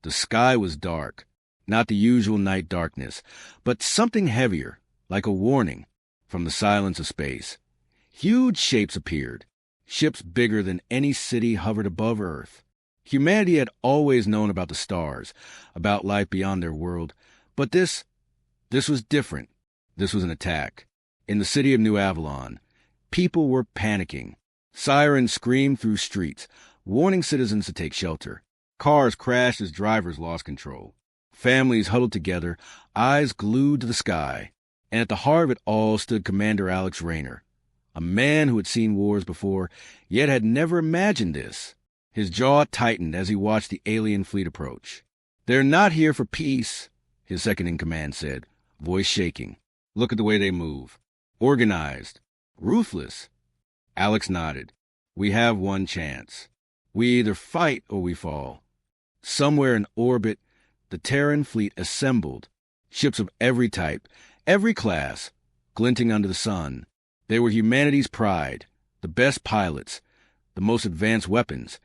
The sky was dark, not the usual night darkness, but something heavier, like a warning, from the silence of space. Huge shapes appeared. Ships bigger than any city hovered above Earth. Humanity had always known about the stars, about life beyond their world, but this was different. This was an attack. In the city of New Avalon, people were panicking. Sirens screamed through streets, warning citizens to take shelter. Cars crashed as drivers lost control. Families huddled together, eyes glued to the sky. And at the heart of it all stood Commander Alex Rayner, a man who had seen wars before, yet had never imagined this. His jaw tightened as he watched the alien fleet approach. "They're not here for peace," his second-in-command said, voice shaking. "Look at the way they move. Organized. Ruthless." Alex nodded. "We have one chance. We either fight or we fall." Somewhere in orbit, the Terran Fleet assembled, ships of every type, every class, glinting under the sun. They were humanity's pride, the best pilots, the most advanced weapons.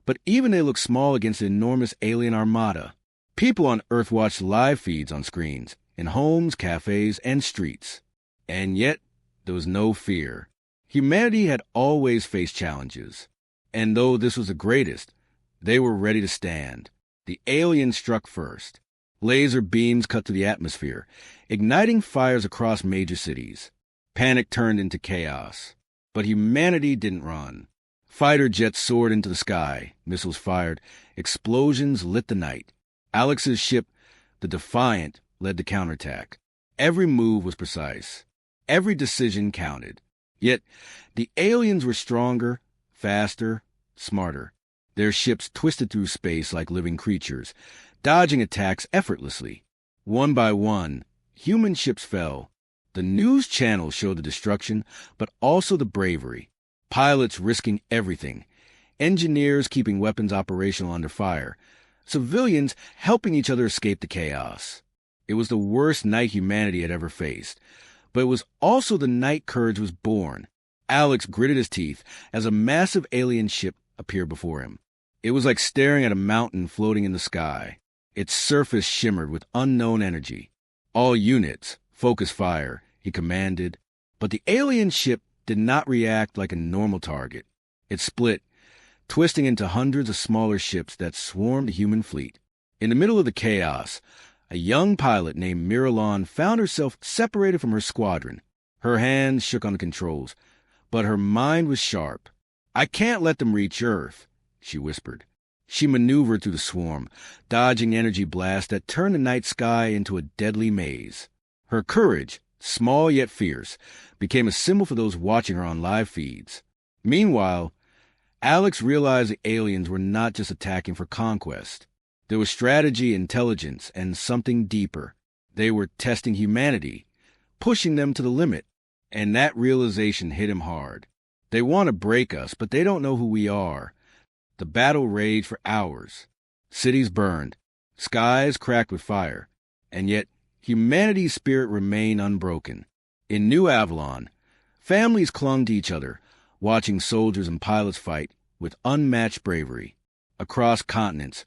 But even they looked small against the enormous alien armada. People on Earth watched live feeds on screens, in homes, cafes, and streets. And yet, there was no fear. Humanity had always faced challenges. And though this was the greatest, they were ready to stand. The aliens struck first. Laser beams cut to the atmosphere, igniting fires across major cities. Panic turned into chaos. But humanity didn't run. Fighter jets soared into the sky, missiles fired, explosions lit the night. Alex's ship, the Defiant, led the counterattack. Every move was precise. Every decision counted. Yet, the aliens were stronger, faster, smarter. Their ships twisted through space like living creatures, dodging attacks effortlessly. One by one, human ships fell. The news channels showed the destruction, but also the bravery. Pilots risking everything. Engineers keeping weapons operational under fire. Civilians helping each other escape the chaos. It was the worst night humanity had ever faced. But it was also the night courage was born. Alex gritted his teeth as a massive alien ship appeared before him. It was like staring at a mountain floating in the sky. Its surface shimmered with unknown energy. "All units, focus fire," he commanded. But the alien ship did not react like a normal target. It split, twisting into hundreds of smaller ships that swarmed the human fleet. In the middle of the chaos, a young pilot named Miralon found herself separated from her squadron. Her hands shook on the controls, but her mind was sharp. "I can't let them reach Earth," she whispered. She maneuvered through the swarm, dodging energy blasts that turned the night sky into a deadly maze. Her courage, small yet fierce, became a symbol for those watching her on live feeds. Meanwhile, Alex realized the aliens were not just attacking for conquest. There was strategy, intelligence, and something deeper. They were testing humanity, pushing them to the limit. And that realization hit him hard. They want to break us, but they don't know who we are. The battle raged for hours. Cities burned, skies cracked with fire, and yet humanity's spirit remained unbroken. In New Avalon, families clung to each other, watching soldiers and pilots fight with unmatched bravery. Across continents,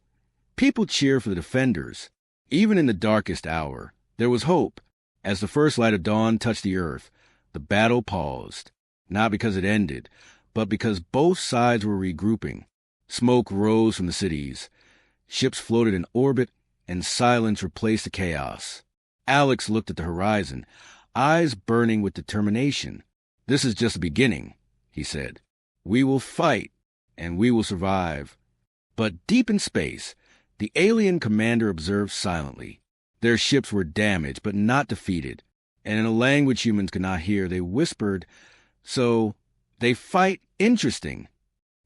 people cheered for the defenders. Even in the darkest hour, there was hope. As the first light of dawn touched the earth, the battle paused, not because it ended, but because both sides were regrouping. Smoke rose from the cities. Ships floated in orbit, and silence replaced the chaos. Alex looked at the horizon, eyes burning with determination. "This is just the beginning," he said. "We will fight, and we will survive." But deep in space, the alien commander observed silently. Their ships were damaged, but not defeated. And in a language humans could not hear, they whispered, "So, they fight interesting."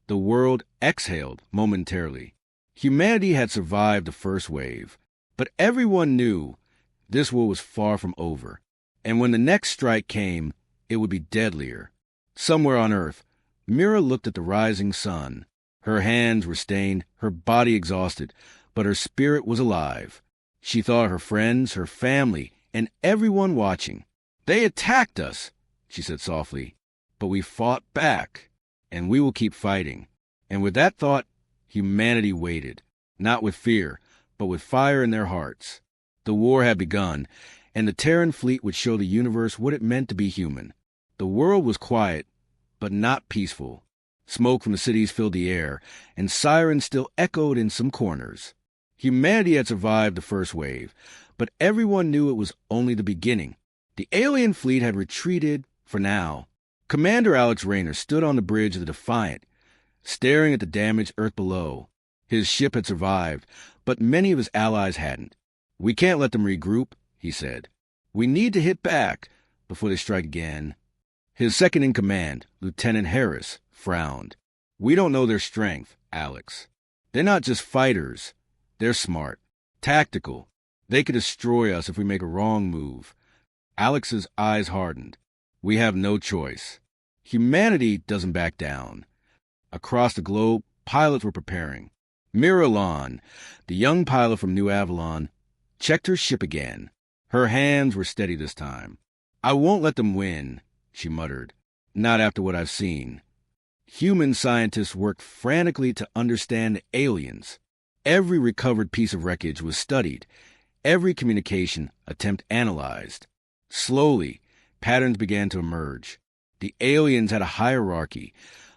The world exhaled momentarily. Humanity had survived the first wave, but everyone knew this war was far from over. And when the next strike came, it would be deadlier. Somewhere on Earth, Mira looked at the rising sun. Her hands were stained, her body exhausted, but her spirit was alive. She thought of her friends, her family, and everyone watching. "They attacked us," she said softly, "but we fought back. And we will keep fighting." And with that thought, humanity waited, not with fear, but with fire in their hearts. The war had begun, and the Terran Fleet would show the universe what it meant to be human. The world was quiet, but not peaceful. Smoke from the cities filled the air, and sirens still echoed in some corners. Humanity had survived the first wave, but everyone knew it was only the beginning. The alien fleet had retreated for now. Commander Alex Rayner stood on the bridge of the Defiant, staring at the damaged Earth below. His ship had survived, but many of his allies hadn't. "We can't let them regroup," he said. "We need to hit back before they strike again." His second-in-command, Lieutenant Harris, frowned. "We don't know their strength, Alex. They're not just fighters. They're smart, tactical. They could destroy us if we make a wrong move." Alex's eyes hardened. "We have no choice." Humanity doesn't back down. Across the globe, pilots were preparing. Mira Lon, the young pilot from New Avalon, checked her ship again. Her hands were steady this time. "I won't let them win," she muttered. "Not after what I've seen." Human scientists worked frantically to understand the aliens. Every recovered piece of wreckage was studied, every communication attempt analyzed. Slowly, patterns began to emerge. The aliens had a hierarchy,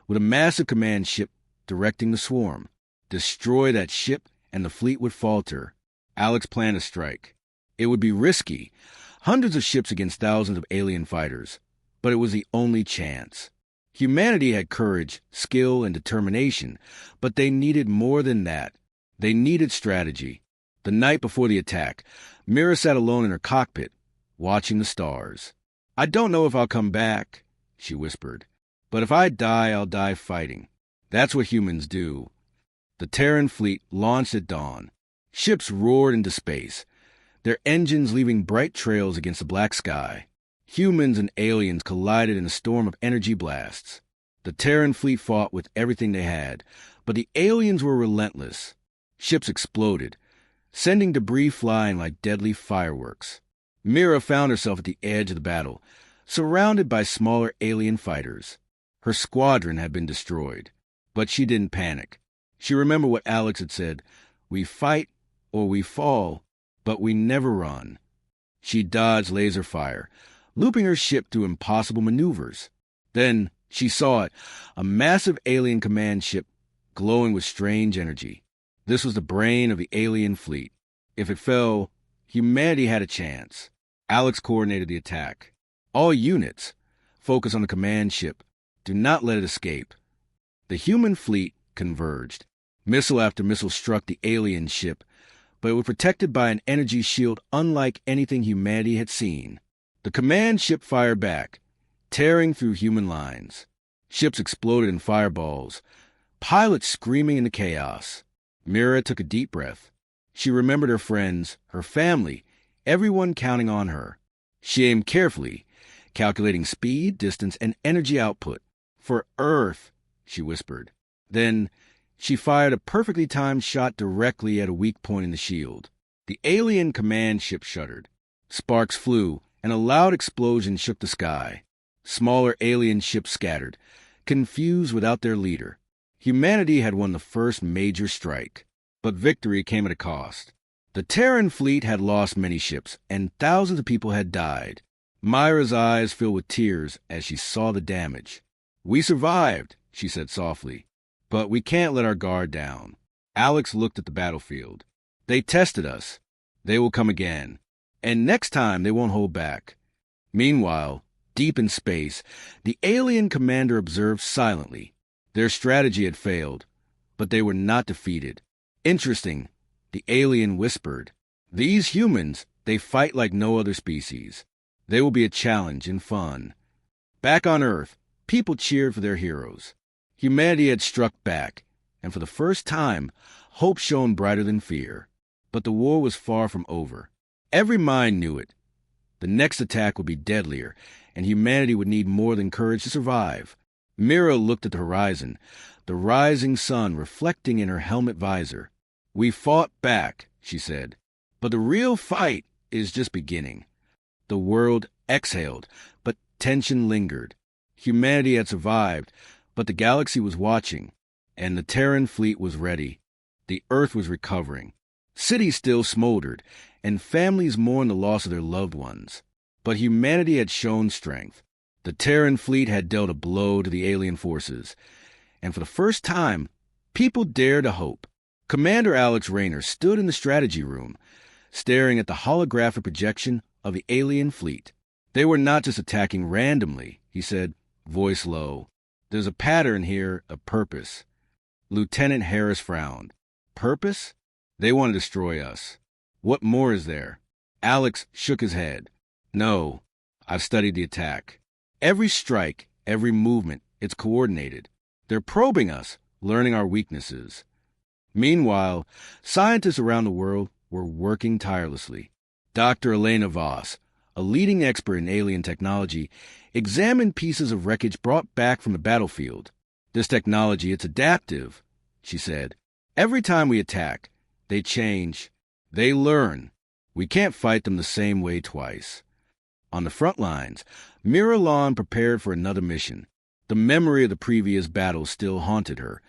with a massive command ship directing the swarm. Destroy that ship, and the fleet would falter. Alex planned a strike. It would be risky, hundreds of ships against thousands of alien fighters, but it was the only chance. Humanity had courage, skill, and determination, but they needed more than that. They needed strategy. The night before the attack, Mira sat alone in her cockpit, watching the stars. "I don't know if I'll come back," she whispered. "But if I die, I'll die fighting. That's what humans do." The Terran Fleet launched at dawn. Ships roared into space, their engines leaving bright trails against the black sky. Humans and aliens collided in a storm of energy blasts. The Terran Fleet fought with everything they had, but the aliens were relentless. Ships exploded, sending debris flying like deadly fireworks. Mira found herself at the edge of the battle, surrounded by smaller alien fighters. Her squadron had been destroyed, but she didn't panic. She remembered what Alex had said: "We fight or we fall, but we never run." She dodged laser fire, looping her ship through impossible maneuvers. Then she saw it, a massive alien command ship glowing with strange energy. This was the brain of the alien fleet. If it fell, humanity had a chance. Alex coordinated the attack. "All units, focus on the command ship. Do not let it escape." The human fleet converged. Missile after missile struck the alien ship, but it was protected by an energy shield unlike anything humanity had seen. The command ship fired back, tearing through human lines. Ships exploded in fireballs, pilots screaming in the chaos. Mira took a deep breath. She remembered her friends, her family, everyone counting on her. She aimed carefully, calculating speed, distance, and energy output. "For Earth," she whispered. Then she fired a perfectly timed shot directly at a weak point in the shield. The alien command ship shuddered. Sparks flew, and a loud explosion shook the sky. Smaller alien ships scattered, confused without their leader. Humanity had won the first major strike, but victory came at a cost. The Terran Fleet had lost many ships, and thousands of people had died. Myra's eyes filled with tears as she saw the damage. "We survived," she said softly, "but we can't let our guard down." Alex looked at the battlefield. "They tested us. They will come again. And next time they won't hold back." Meanwhile, deep in space, the alien commander observed silently. Their strategy had failed, but they were not defeated. "Interesting," the alien whispered. "These humans, they fight like no other species. They will be a challenge and fun." Back on Earth, people cheered for their heroes. Humanity had struck back, and for the first time, hope shone brighter than fear. But the war was far from over. Every mind knew it. The next attack would be deadlier, and humanity would need more than courage to survive. Mira looked at the horizon, the rising sun reflecting in her helmet visor. "We fought back," she said, "but the real fight is just beginning." The world exhaled, but tension lingered. Humanity had survived, but the galaxy was watching, and the Terran Fleet was ready. The Earth was recovering. Cities still smoldered, and families mourned the loss of their loved ones. But humanity had shown strength. The Terran Fleet had dealt a blow to the alien forces, and for the first time, people dared to hope. Commander Alex Rayner stood in the strategy room, staring at the holographic projection of the alien fleet. They were not just attacking randomly, he said, voice low. There's a pattern here, a purpose. Lieutenant Harris frowned. Purpose? They want to destroy us. What more is there? Alex shook his head. No, I've studied the attack. Every strike, every movement, it's coordinated. They're probing us, learning our weaknesses. Meanwhile, scientists around the world were working tirelessly. Dr. Elena Voss, a leading expert in alien technology, examined pieces of wreckage brought back from the battlefield. This technology, it's adaptive, she said. Every time we attack, they change. They learn. We can't fight them the same way twice. On the front lines, Mira Lon prepared for another mission. The memory of the previous battle still haunted her,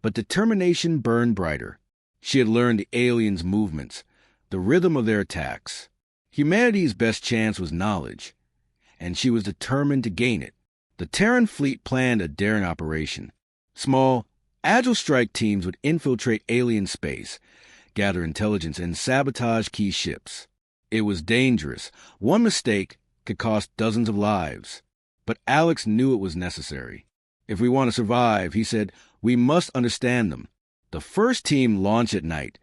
but determination burned brighter. She had learned the aliens' movements, the rhythm of their attacks. Humanity's best chance was knowledge, and she was determined to gain it. The Terran Fleet planned a daring operation. Small, agile strike teams would infiltrate alien space, gather intelligence, and sabotage key ships. It was dangerous. One mistake could cost dozens of lives. But Alex knew it was necessary. If we want to survive, he said, we must understand them. The first team launched at night,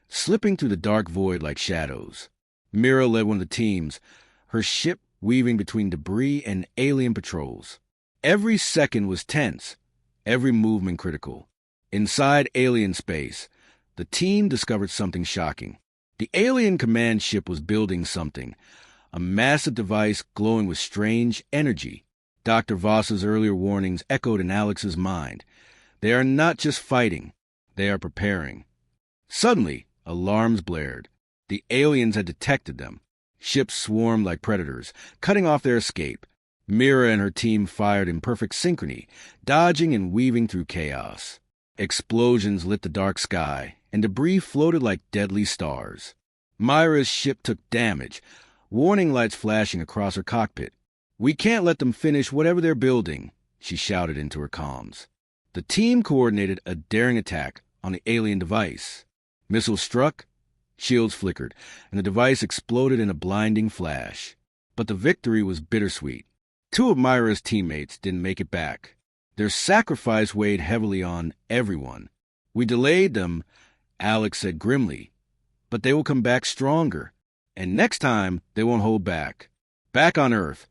slipping through the dark void like shadows. Mira led one of the teams, her ship weaving between debris and alien patrols. Every second was tense, every movement critical. Inside alien space, the team discovered something shocking. The alien command ship was building something, a massive device glowing with strange energy. Dr. Voss's earlier warnings echoed in Alex's mind. They are not just fighting, they are preparing. Suddenly, alarms blared. The aliens had detected them. Ships swarmed like predators, cutting off their escape. Mira and her team fired in perfect synchrony, dodging and weaving through chaos. Explosions lit the dark sky, and debris floated like deadly stars. Myra's ship took damage, warning lights flashing across her cockpit. We can't let them finish whatever they're building, she shouted into her comms. The team coordinated a daring attack on the alien device. Missiles struck, shields flickered, and the device exploded in a blinding flash. But the victory was bittersweet. 2 of Myra's teammates didn't make it back. Their sacrifice weighed heavily on everyone. We delayed them, Alex said grimly, but they will come back stronger. And next time, they won't hold back. Back on Earth,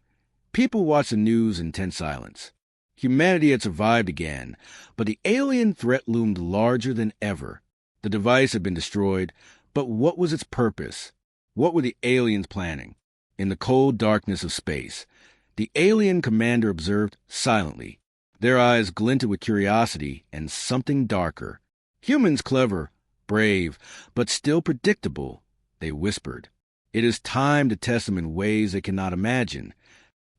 people watched the news in tense silence. Humanity had survived again, but the alien threat loomed larger than ever. The device had been destroyed, but what was its purpose? What were the aliens planning? In the cold darkness of space, the alien commander observed silently. Their eyes glinted with curiosity and something darker. Humans clever, brave, but still predictable, they whispered. It is time to test them in ways they cannot imagine.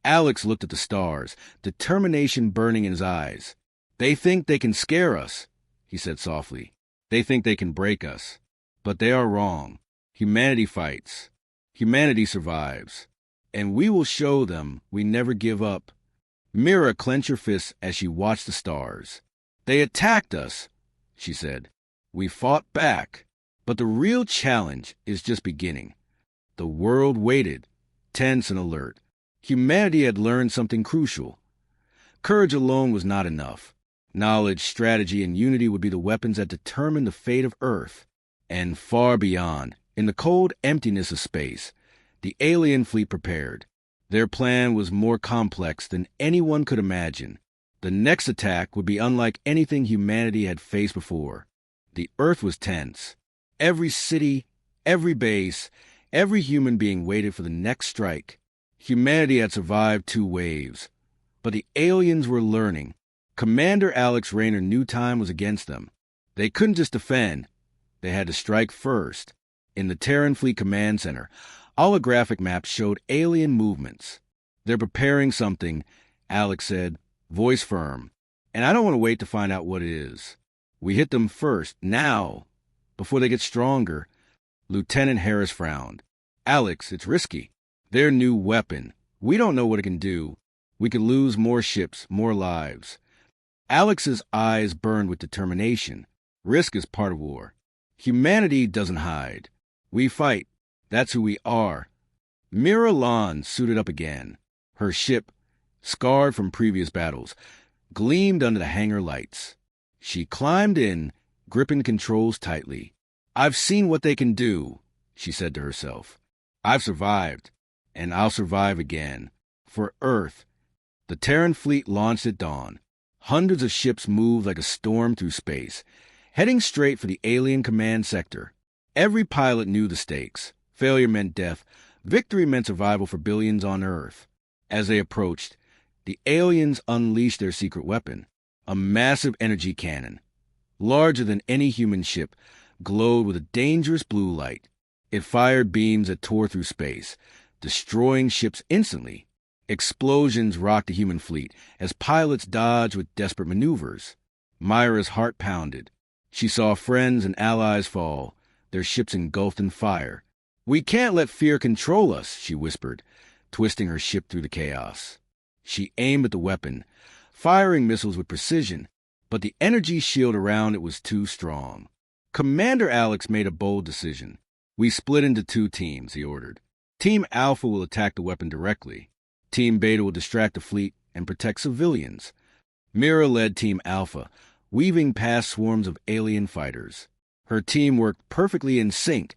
Alex looked at the stars, determination burning in his eyes. They think they can scare us, he said softly. They think they can break us. But they are wrong. Humanity fights. Humanity survives. And we will show them we never give up. Mira clenched her fists as she watched the stars. They attacked us, she said. We fought back. But the real challenge is just beginning. The world waited, tense and alert. Humanity had learned something crucial. Courage alone was not enough. Knowledge, strategy, and unity would be the weapons that determined the fate of Earth. And far beyond, in the cold emptiness of space, the alien fleet prepared. Their plan was more complex than anyone could imagine. The next attack would be unlike anything humanity had faced before. The Earth was tense. Every city, every base, every human being waited for the next strike. Humanity had survived 2 waves, but the aliens were learning. Commander Alex Rayner knew time was against them. They couldn't just defend. They had to strike first. In the Terran Fleet Command Center, holographic maps showed alien movements. They're preparing something, Alex said, voice firm. And I don't want to wait to find out what it is. We hit them first, now, before they get stronger. Lieutenant Harris frowned. Alex, it's risky. Their new weapon. We don't know what it can do. We could lose more ships, more lives. Alex's eyes burned with determination. Risk is part of war. Humanity doesn't hide. We fight. That's who we are. Mira Lan suited up again. Her ship, scarred from previous battles, gleamed under the hangar lights. She climbed in, gripping the controls tightly. I've seen what they can do, she said to herself. I've survived, and I'll survive again. For Earth. The Terran Fleet launched at dawn. Hundreds of ships moved like a storm through space, heading straight for the alien command sector. Every pilot knew the stakes. Failure meant death. Victory meant survival for billions on Earth. As they approached, the aliens unleashed their secret weapon, a massive energy cannon. Larger than any human ship, glowed with a dangerous blue light. It fired beams that tore through space, destroying ships instantly. Explosions rocked the human fleet as pilots dodged with desperate maneuvers. Myra's heart pounded. She saw friends and allies fall, their ships engulfed in fire. We can't let fear control us, she whispered, twisting her ship through the chaos. She aimed at the weapon, firing missiles with precision, but the energy shield around it was too strong. Commander Alex made a bold decision. We split into 2 teams, he ordered. Team Alpha will attack the weapon directly. Team Beta will distract the fleet and protect civilians. Mira led Team Alpha, weaving past swarms of alien fighters. Her team worked perfectly in sync,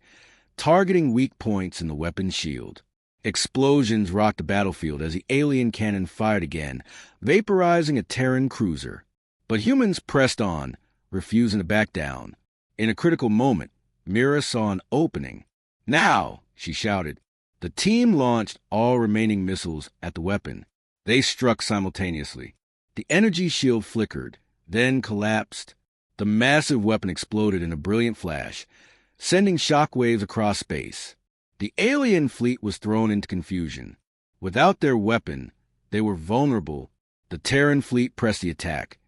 targeting weak points in the weapon's shield. Explosions rocked the battlefield as the alien cannon fired again, vaporizing a Terran cruiser. But humans pressed on, refusing to back down. In a critical moment, Mira saw an opening. Now, she shouted. The team launched all remaining missiles at the weapon. They struck simultaneously. The energy shield flickered, then collapsed. The massive weapon exploded in a brilliant flash, sending shockwaves across space. The alien fleet was thrown into confusion. Without their weapon, they were vulnerable. The Terran fleet pressed the attack,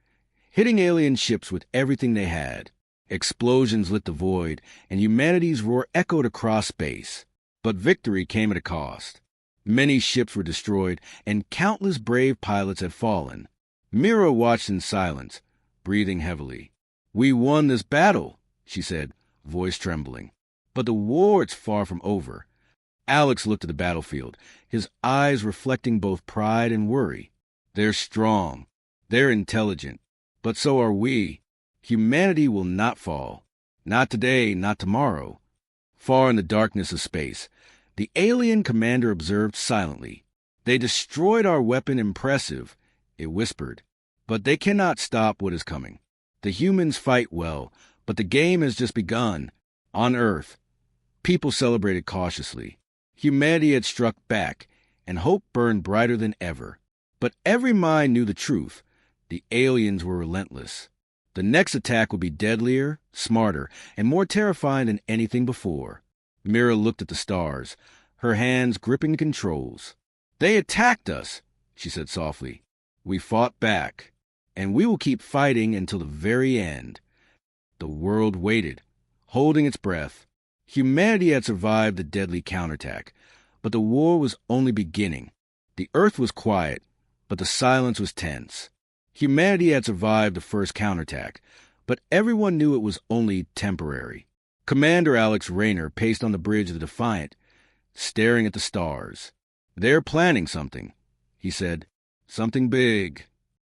hitting alien ships with everything they had. Explosions lit the void, and humanity's roar echoed across space. But victory came at a cost. Many ships were destroyed, and countless brave pilots had fallen. Mira watched in silence, breathing heavily. We won this battle, she said, voice trembling. But the war's far from over. Alex looked at the battlefield, his eyes reflecting both pride and worry. They're strong. They're intelligent. But so are we. Humanity will not fall. Not today, not tomorrow. Far in the darkness of space, the alien commander observed silently. They destroyed our weapon. Impressive, it whispered. But they cannot stop what is coming. The humans fight well, but the game has just begun. On Earth, people celebrated cautiously. Humanity had struck back, and hope burned brighter than ever. But every mind knew the truth. The aliens were relentless. The next attack would be deadlier, smarter, and more terrifying than anything before. Mira looked at the stars, her hands gripping the controls. They attacked us, she said softly. We fought back, and we will keep fighting until the very end. The world waited, holding its breath. Humanity had survived the deadly counterattack, but the war was only beginning. The Earth was quiet, but the silence was tense. Humanity had survived the first counterattack, but everyone knew it was only temporary. Commander Alex Rayner paced on the bridge of the Defiant, staring at the stars. They're planning something, he said. Something big.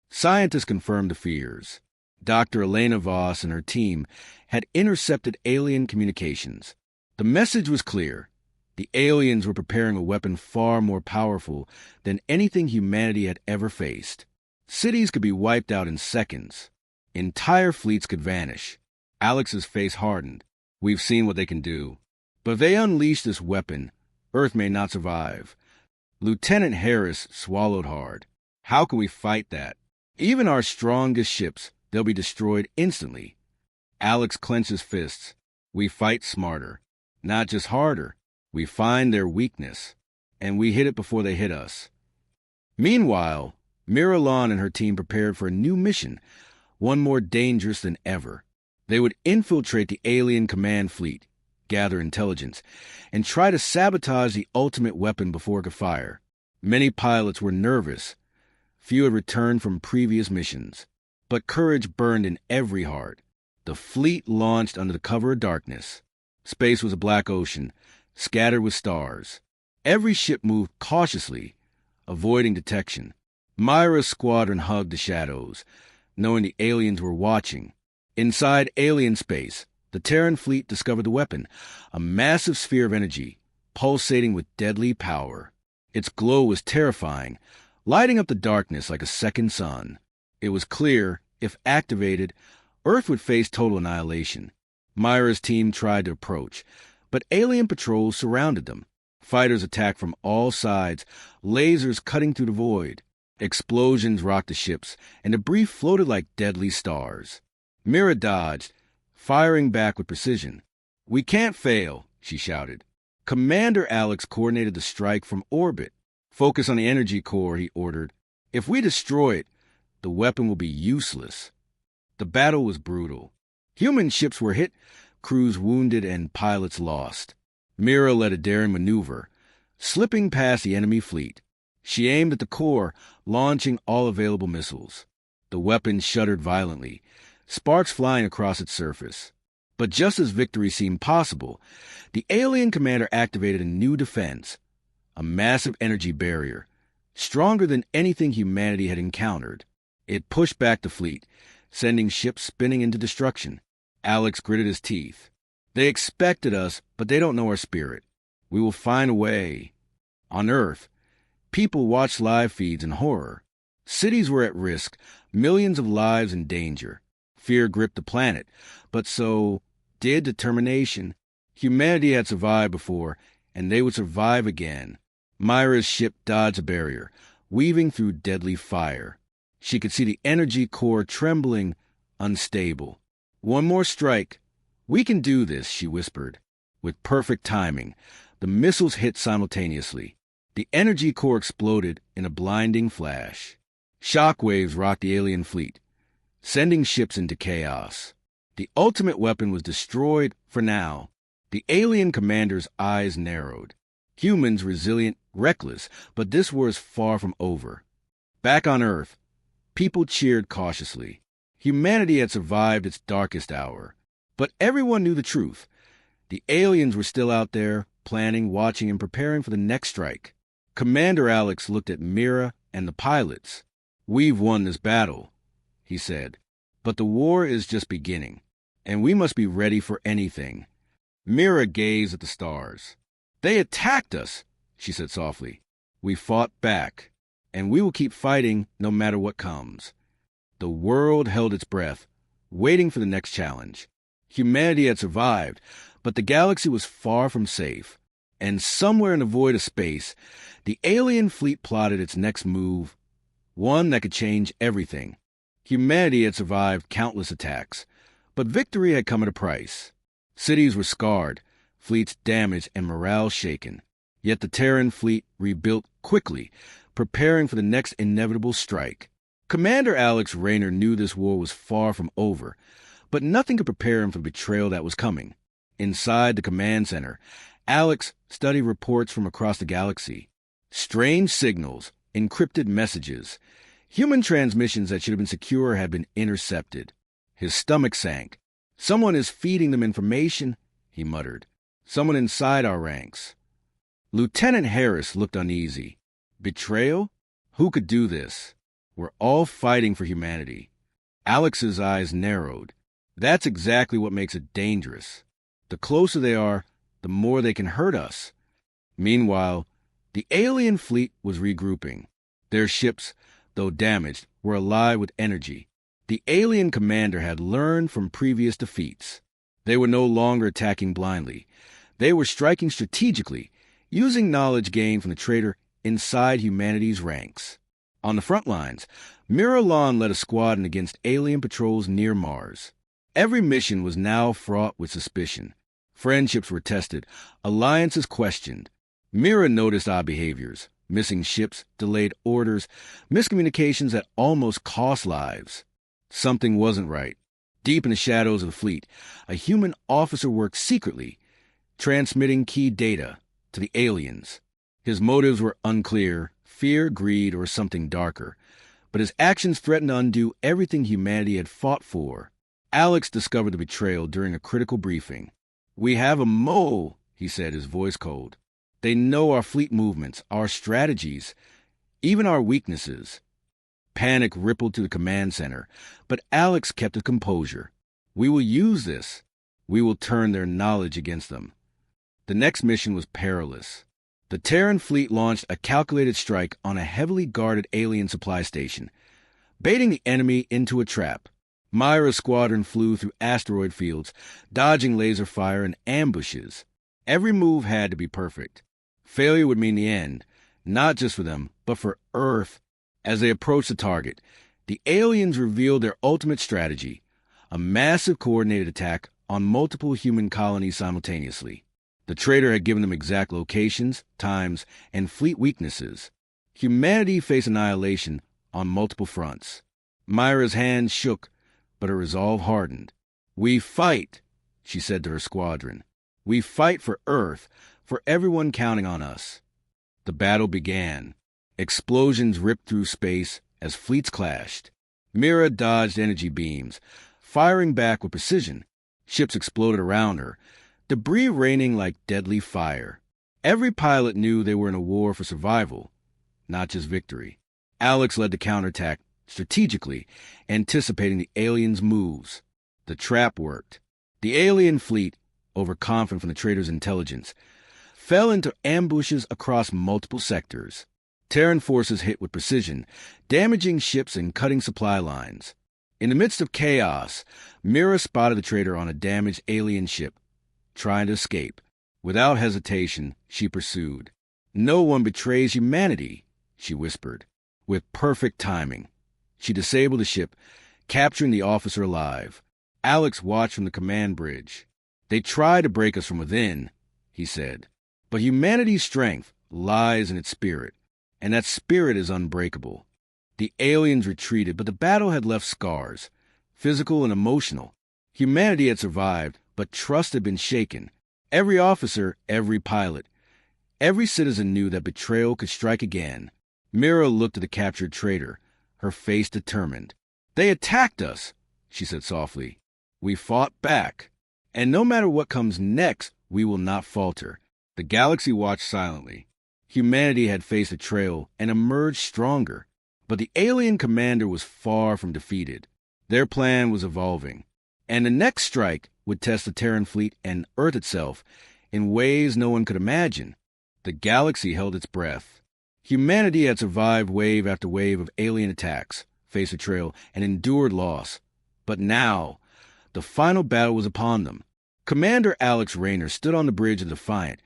Scientists confirmed the fears. Dr. Elena Voss and her team had intercepted alien communications. The message was clear. The aliens were preparing a weapon far more powerful than anything humanity had ever faced. Cities could be wiped out in seconds. Entire fleets could vanish. Alex's face hardened. We've seen what they can do. But if they unleash this weapon, Earth may not survive. Lieutenant Harris swallowed hard. How can we fight that? Even our strongest ships, they'll be destroyed instantly. Alex clenched his fists. We fight smarter. Not just harder. We find their weakness. And we hit it before they hit us. Meanwhile, Mira Lan and her team prepared for a new mission, one more dangerous than ever. They would infiltrate the alien command fleet, gather intelligence and try to sabotage the ultimate weapon before it could fire. Many pilots were nervous. Few had returned from previous missions. But courage burned in every heart. The fleet launched under the cover of darkness. Space was a black ocean, scattered with stars. Every ship moved cautiously, avoiding detection. Myra's squadron hugged the shadows, knowing the aliens were watching. Inside alien space, the Terran Fleet discovered the weapon, a massive sphere of energy, pulsating with deadly power. Its glow was terrifying, lighting up the darkness like a second sun. It was clear, if activated, Earth would face total annihilation. Myra's team tried to approach, but alien patrols surrounded them. Fighters attacked from all sides, lasers cutting through the void. Explosions rocked the ships, and debris floated like deadly stars. Mira dodged, firing back with precision. "We can't fail," she shouted. Commander Alex coordinated the strike from orbit. "Focus on the energy core," he ordered. "If we destroy it, the weapon will be useless." The battle was brutal. Human ships were hit, crews wounded, and pilots lost. Mira led a daring maneuver, slipping past the enemy fleet. She aimed at the core, launching all available missiles. The weapon shuddered violently, sparks flying across its surface. But just as victory seemed possible, the alien commander activated a new defense, a massive energy barrier, stronger than anything humanity had encountered. It pushed back the fleet, sending ships spinning into destruction. Alex gritted his teeth. "They expected us, but they don't know our spirit. We will find a way." On Earth, people watched live feeds in horror. Cities were at risk, millions of lives in danger. Fear gripped the planet, but so did determination. Humanity had survived before, and they would survive again. Myra's ship dodged a barrier, weaving through deadly fire. She could see the energy core trembling, unstable. "One more strike. We can do this," she whispered. With perfect timing, the missiles hit simultaneously. The energy core exploded in a blinding flash. Shockwaves rocked the alien fleet, sending ships into chaos. The ultimate weapon was destroyed for now. The alien commander's eyes narrowed. Humans resilient, reckless, but this war is far from over. Back on Earth, people cheered cautiously. Humanity had survived its darkest hour. But everyone knew the truth. The aliens were still out there, planning, watching, and preparing for the next strike. Commander Alex looked at Mira and the pilots. "We've won this battle," he said. "But the war is just beginning, and we must be ready for anything." Mira gazed at the stars. "They attacked us," she said softly. "We fought back, and we will keep fighting no matter what comes." The world held its breath, waiting for the next challenge. Humanity had survived, but the galaxy was far from safe. And somewhere in the void of space, the alien fleet plotted its next move, one that could change everything. Humanity had survived countless attacks, but victory had come at a price. Cities were scarred, fleets damaged, and morale shaken. Yet the Terran Fleet rebuilt quickly, preparing for the next inevitable strike. Commander Alex Rayner knew this war was far from over, but nothing could prepare him for the betrayal that was coming. Inside the command center, Alex studied reports from across the galaxy. Strange signals, encrypted messages. Human transmissions that should have been secure had been intercepted. His stomach sank. "Someone is feeding them information," he muttered. "Someone inside our ranks." Lieutenant Harris looked uneasy. "Betrayal? Who could do this? We're all fighting for humanity." Alex's eyes narrowed. "That's exactly what makes it dangerous. The closer they are, the more they can hurt us." Meanwhile, the alien fleet was regrouping. Their ships, though damaged, were alive with energy. The alien commander had learned from previous defeats. They were no longer attacking blindly. They were striking strategically, using knowledge gained from the traitor inside humanity's ranks. On the front lines, Mira Lon led a squadron against alien patrols near Mars. Every mission was now fraught with suspicion. Friendships were tested, alliances questioned. Mira noticed odd behaviors, missing ships, delayed orders, miscommunications that almost cost lives. Something wasn't right. Deep in the shadows of the fleet, a human officer worked secretly, transmitting key data to the aliens. His motives were unclear, fear, greed, or something darker, but his actions threatened to undo everything humanity had fought for. Alex discovered the betrayal during a critical briefing. "We have a mole," he said, his voice cold. "They know our fleet movements, our strategies, even our weaknesses." Panic rippled through the command center, but Alex kept a composure. "We will use this. We will turn their knowledge against them." The next mission was perilous. The Terran Fleet launched a calculated strike on a heavily guarded alien supply station, baiting the enemy into a trap. Myra's squadron flew through asteroid fields, dodging laser fire and ambushes. Every move had to be perfect. Failure would mean the end, not just for them, but for Earth. As they approached the target, the aliens revealed their ultimate strategy, a massive coordinated attack on multiple human colonies simultaneously. The traitor had given them exact locations, times, and fleet weaknesses. Humanity faced annihilation on multiple fronts. Myra's hand shook, but her resolve hardened. "We fight," she said to her squadron. "We fight for Earth, for everyone counting on us." The battle began. Explosions ripped through space as fleets clashed. Mira dodged energy beams, firing back with precision. Ships exploded around her, debris raining like deadly fire. Every pilot knew they were in a war for survival, not just victory. Alex led the counterattack strategically, anticipating the aliens' moves. The trap worked. The alien fleet, overconfident from the traitor's intelligence, fell into ambushes across multiple sectors. Terran forces hit with precision, damaging ships and cutting supply lines. In the midst of chaos, Mira spotted the traitor on a damaged alien ship, trying to escape. Without hesitation, she pursued. "No one betrays humanity," she whispered. With perfect timing, she disabled the ship, capturing the officer alive. Alex watched from the command bridge. "They try to break us from within," he said. "But humanity's strength lies in its spirit, and that spirit is unbreakable." The aliens retreated, but the battle had left scars, physical and emotional. Humanity had survived, but trust had been shaken. Every officer, every pilot, every citizen knew that betrayal could strike again. Mira looked at the captured traitor, her face determined. "They attacked us," she said softly. "We fought back. And no matter what comes next, we will not falter." The galaxy watched silently. Humanity had faced betrayal and emerged stronger. But the alien commander was far from defeated. Their plan was evolving. And the next strike would test the Terran fleet and Earth itself in ways no one could imagine. The galaxy held its breath. Humanity had survived wave after wave of alien attacks, faced betrayal, and endured loss. But now, the final battle was upon them. Commander Alex Rayner stood on the bridge of Defiant,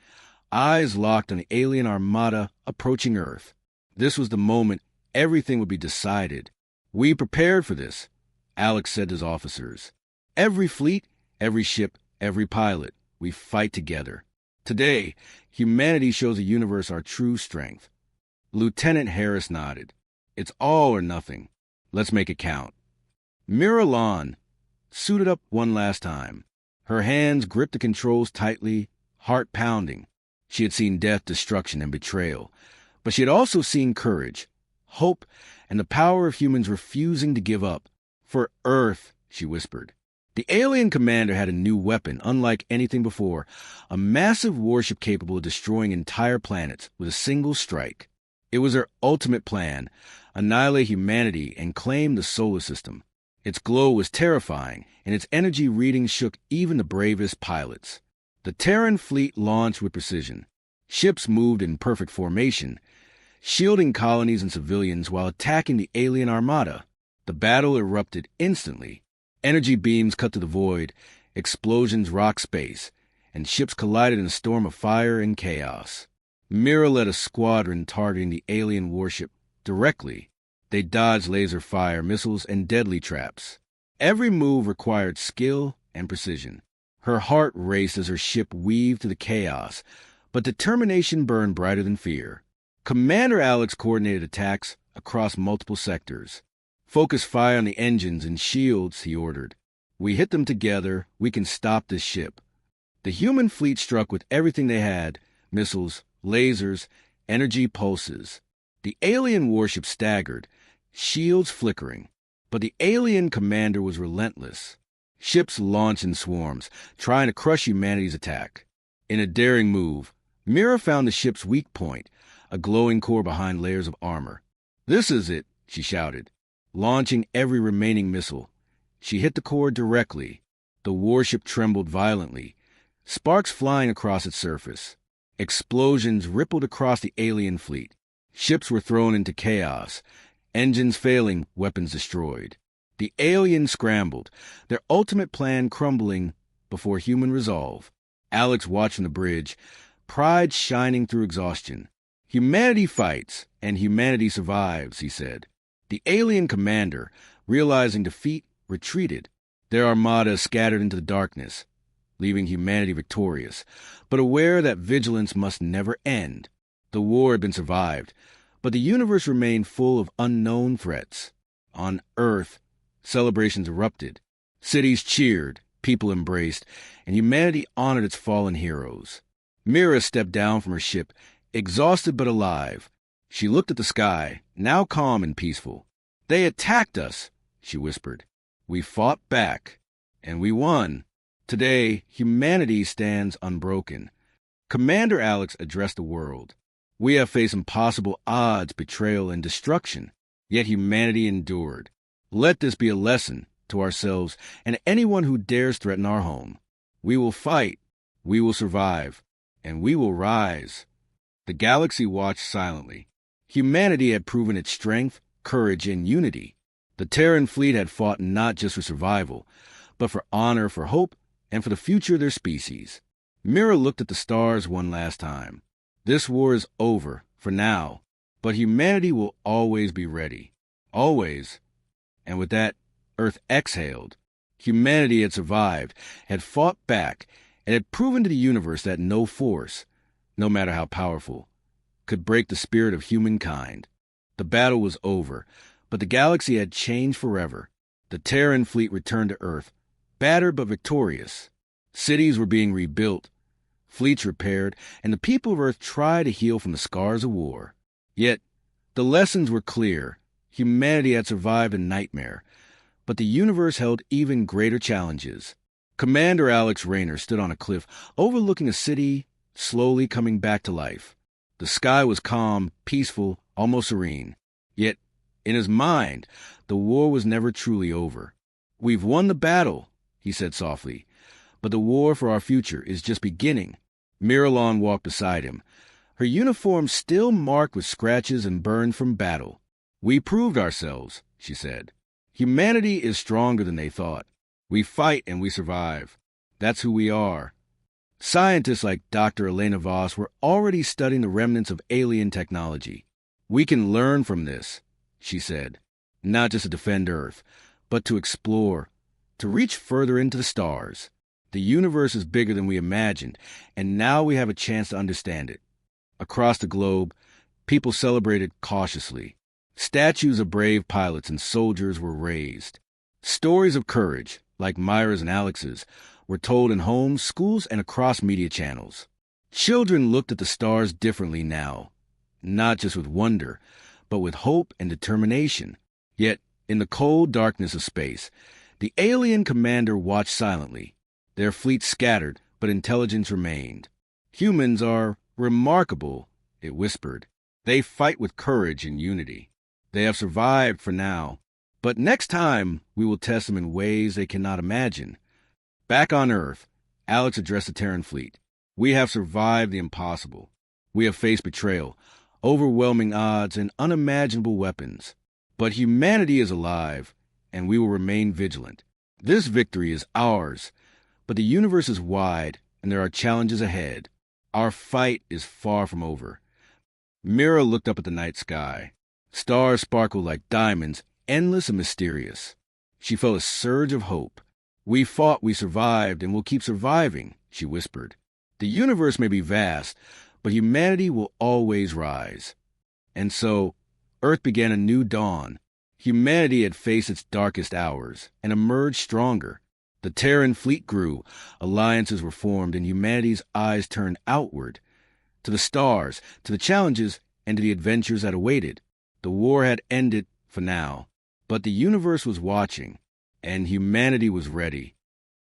eyes locked on the alien armada approaching Earth. This was the moment everything would be decided. "We prepared for this," Alex said to his officers. "Every fleet, every ship, every pilot, we fight together. Today, humanity shows the universe our true strength." Lieutenant Harris nodded. "It's all or nothing. Let's make it count." Mira Lon suited up one last time. Her hands gripped the controls tightly, heart pounding. She had seen death, destruction, and betrayal, but she had also seen courage, hope, and the power of humans refusing to give up. "For Earth," she whispered. The alien commander had a new weapon, unlike anything before, a massive warship capable of destroying entire planets with a single strike. It was her ultimate plan, annihilate humanity and claim the solar system. Its glow was terrifying, and its energy readings shook even the bravest pilots. The Terran fleet launched with precision. Ships moved in perfect formation, shielding colonies and civilians while attacking the alien armada. The battle erupted instantly. Energy beams cut through the void, explosions rocked space, and ships collided in a storm of fire and chaos. Mira led a squadron targeting the alien warship directly. They dodged laser fire, missiles, and deadly traps. Every move required skill and precision. Her heart raced as her ship weaved through the chaos, but determination burned brighter than fear. Commander Alex coordinated attacks across multiple sectors. "Focus fire on the engines and shields," he ordered. "We hit them together, we can stop this ship." The human fleet struck with everything they had: missiles, lasers, energy pulses. The alien warship staggered, shields flickering. But the alien commander was relentless. Ships launched in swarms, trying to crush humanity's attack. In a daring move, Mira found the ship's weak point, a glowing core behind layers of armor. "This is it," she shouted, launching every remaining missile. She hit the core directly. The warship trembled violently, sparks flying across its surface. Explosions rippled across the alien fleet. Ships were thrown into chaos, engines failing, weapons destroyed. The aliens scrambled, their ultimate plan crumbling before human resolve. Alex watched from the bridge, pride shining through exhaustion. "Humanity fights, and humanity survives," he said. The alien commander, realizing defeat, retreated. Their armada scattered into the darkness, leaving humanity victorious, but aware that vigilance must never end. The war had been survived, but the universe remained full of unknown threats. On Earth, celebrations erupted. Cities cheered, people embraced, and humanity honored its fallen heroes. Mira stepped down from her ship, exhausted but alive. She looked at the sky, now calm and peaceful. "They attacked us," she whispered. "We fought back, and we won. Today, humanity stands unbroken." Commander Alex addressed the world. "We have faced impossible odds, betrayal, and destruction, yet humanity endured. Let this be a lesson to ourselves and anyone who dares threaten our home. We will fight, we will survive, and we will rise." The galaxy watched silently. Humanity had proven its strength, courage, and unity. The Terran Fleet had fought not just for survival, but for honor, for hope, and for the future of their species. Mira looked at the stars one last time. This war is over, for now, but humanity will always be ready. Always. And with that, Earth exhaled. Humanity had survived, had fought back, and had proven to the universe that no force, no matter how powerful, could break the spirit of humankind. The battle was over, but the galaxy had changed forever. The Terran Fleet returned to Earth, battered but victorious. Cities were being rebuilt, fleets repaired, and the people of Earth tried to heal from the scars of war. Yet, the lessons were clear. Humanity had survived a nightmare, but the universe held even greater challenges. Commander Alex Rayner stood on a cliff overlooking a city slowly coming back to life. The sky was calm, peaceful, almost serene. Yet, in his mind, the war was never truly over. "We've won the battle," he said softly, "but the war for our future is just beginning." Miralon walked beside him, her uniform still marked with scratches and burns from battle. "We proved ourselves," she said. "Humanity is stronger than they thought. We fight and we survive. That's who we are." Scientists like Dr. Elena Voss were already studying the remnants of alien technology. "We can learn from this," she said, "not just to defend Earth, but to explore, to reach further into the stars. The universe is bigger than we imagined, and now we have a chance to understand it." Across the globe, people celebrated cautiously. Statues of brave pilots and soldiers were raised. Stories of courage, like Myra's and Alex's, were told in homes, schools, and across media channels. Children looked at the stars differently now, not just with wonder, but with hope and determination. Yet, in the cold darkness of space, the alien commander watched silently. Their fleet scattered, but intelligence remained. "Humans are remarkable," it whispered. "They fight with courage and unity. They have survived for now, but next time we will test them in ways they cannot imagine." Back on Earth, Alex addressed the Terran Fleet. "We have survived the impossible. We have faced betrayal, overwhelming odds, and unimaginable weapons. But humanity is alive, and we will remain vigilant. This victory is ours, but the universe is wide, and there are challenges ahead. Our fight is far from over." Mira looked up at the night sky. Stars sparkled like diamonds, endless and mysterious. She felt a surge of hope. "We fought, we survived, and will keep surviving," she whispered. "The universe may be vast, but humanity will always rise." And so, Earth began a new dawn. Humanity had faced its darkest hours and emerged stronger. The Terran Fleet grew, alliances were formed, and humanity's eyes turned outward, to the stars, to the challenges, and to the adventures that awaited. The war had ended for now, but the universe was watching, and humanity was ready.